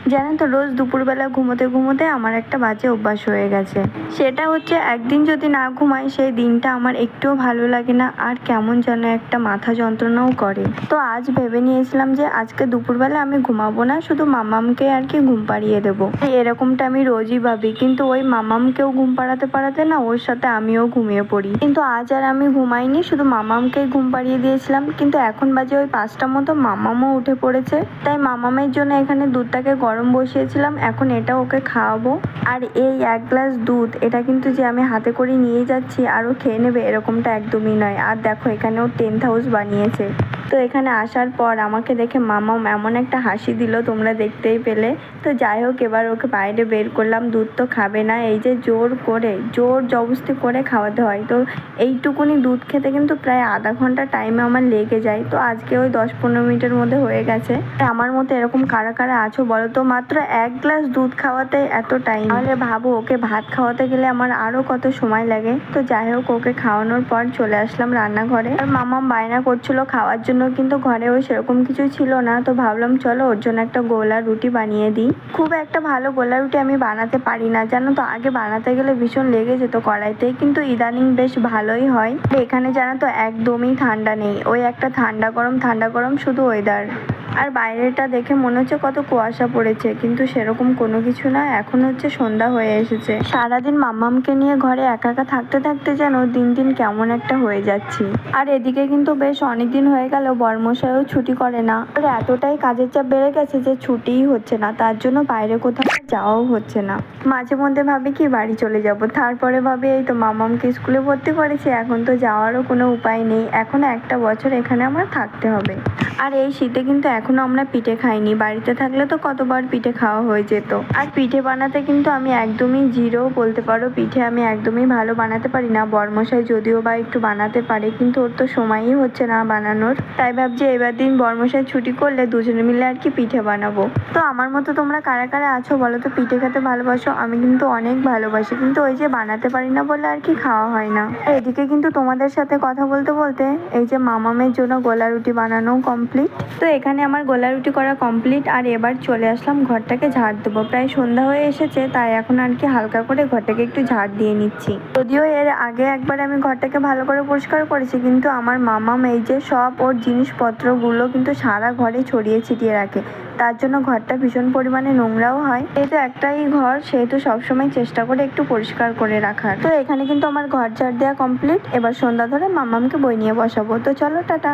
জানেন তো, রোজ দুপুরবেলা ঘুমোতে ঘুমোতে আমার একটা বাজে অভ্যাস হয়ে গেছে। সেটা হচ্ছে একদিন যদি না ঘুমাই সেই দিনটা আমার একটুও ভালো লাগে না, আর কেমন যেন একটা মাথা যন্ত্রণাও করে। তো আজ ভেবে নিয়েছিলাম যে আজকে দুপুরবেলা আমি ঘুমাবো না, শুধু মামামকে আর কি ঘুম পাড়িয়ে দেবো। এরকমটা আমি রোজই ভাবি, কিন্তু ওই মামামকেও ঘুম পাড়াতে পাড়াতে না ওর সাথে আমিও ঘুমিয়ে পড়ি। কিন্তু আজ আর আমি ঘুমাইনি, শুধু মামামকেই ঘুম পাড়িয়ে দিয়েছিলাম। কিন্তু এখন বাজে ওই 5টার মতো, মামামও উঠে পড়েছে। তাই মামামের জন্য এখানে দুধটাকে গরম বসিয়েছিলাম, এখন এটা ওকে খাওয়াবো। আর এই 1 গ্লাস দুধ, এটা কিন্তু যে আমি হাতে করে নিয়ে যাচ্ছি আর ও খেয়ে নেবে এরকমটা একদমই নয়। আর দেখো এখানেও টেন্ট হাউস বানিয়েছে। তো এখানে আসার পর আমাকে দেখে মামাম এমন একটা হাসি দিল, তোমরা দেখতেই পেলে। তো যাই হোক, এবার ওকে বাইরে বের করলাম। দুধ তো খাবে না, এই যে জোর জবরদস্তি করে খাওয়াতে হয়। তো এইটুকুনি দুধ খেতে কিন্তু প্রায় আধা ঘন্টা টাইমে আমার লেগে যায়। তো আজকে ওই 10-15 মিনিটের মধ্যে হয়ে গেছে। আমার মতো এরকম কারা কারা আছো বলো তো, মাত্র 1 গ্লাস দুধ খাওয়াতে এত টাইম, তাহলে ভাবো ওকে ভাত খাওয়াতে গেলে আমার আরো কত সময় লাগে। তো যাই হোক, ওকে খাওয়ানোর পর চলে আসলাম রান্নাঘরে। আর মামাম বায়না করছিল খাওয়ার জন্য, কিন্তু ঘরেও সেরকম কিছু ছিল না। তো ভাবলাম চলো ওর জন্য একটা গোলা রুটি বানিয়ে দিই। খুব একটা ভালো গোলা রুটি আমি বানাতে পারি না, জানো তো। আগে বানাতে গেলে ভীষণ লেগে যেত কড়াইতে, কিন্তু ইদানিং বেশ ভালোই হয়। এখানে জানো তো একদমই ঠান্ডা নেই, ওই একটা ঠান্ডা গরম শুধু ওয়েদার। আর বাইরেটা দেখে মনে হচ্ছে কত কুয়াশা পড়েছে, কিন্তু সেরকম কোনো কিছু না। এখন হচ্ছে সন্ধ্যা হয়ে এসেছে। সারাদিন মাম্মামকে নিয়ে ঘরে একা একা থাকতে থাকতে যেন দিন দিন কেমন একটা হয়ে যাচ্ছি। আর এদিকে কিন্তু বেশ অনেকদিন হয়ে গেল বর্মশাইও ছুটি করে না। আর এতটাই কাজের চাপ বেড়ে গেছে যে ছুটিই হচ্ছে না, তার জন্য বাইরে কোথাও যাওয়াও হচ্ছে না। মাঝে মধ্যে ভাবি কি বাড়ি চলে যাব, তারপরে ভাবি এই তো মামামকে স্কুলে ভর্তি করেছি, এখন তো যাওয়ারও কোনো উপায় নেই। এখনো একটা বছর এখানে আমার থাকতে হবে। আর এই শীতে কিন্তু এখনো আমরা পিঠে খাইনি, বাড়িতে থাকলে তো কতবার পিঠে খাওয়া হয়ে যেত। আর পিঠে বানাতে কিন্তু আমি একদমই জিরো বলতে পারো। পিঠে আমি একদমই ভালো বানাতে পারি না। বর্মশাই যদিও বা একটু বানাতে পারে, কিন্তু ওর তো সময়ই হচ্ছে না বানানোর। তাই ভাবছি এবার দিন বর্মশাই ছুটি করলে দুজনে মিলে আর কি পিঠে বানাবো। তো আমার মতো তোমরা কারা কারা আছো বলো তো, পিঠে খেতে ভালোবাসো? আমি কিন্তু অনেক ভালোবাসি, কিন্তু ওই যে বানাতে পারি না বলে আর কি খাওয়া হয় না। এদিকে কিন্তু তোমাদের সাথে কথা বলতে বলতে এই যে মামামের জন্য গোলা রুটি বানানো কমপ্লিট। তো এখানে আমার গোলা রুটি করা কমপ্লিট। আর এবার চলে আসলাম ঘরটাকে ঝাড় দেবো। প্রায় সন্ধ্যা হয়ে এসেছে, তাই এখন আর কি হালকা করে ঘরটাকে একটু ঝাড় দিয়ে নিচ্ছি। যদিও এর আগে একবার আমি ঘরটাকে ভালো করে পরিষ্কার করেছি, কিন্তু আমার মামাম এই যে সব ওর জিনিসপত্রগুলো কিন্তু সারা ঘরে ছড়িয়ে ছিটিয়ে রাখে। তার জন্য ঘরটা ভীষণ পরিমাণে নোংরাও হয়। যেহেতু একটাই ঘর, সেহেতু সবসময় চেষ্টা করে একটু পরিষ্কার করে রাখার। তো এখানে কিন্তু আমার ঘর ঝাড় দেওয়া কমপ্লিট। এবার সন্ধ্যা ধরে মামামকে বই নিয়ে বসাবো। তো চলো, টাটা।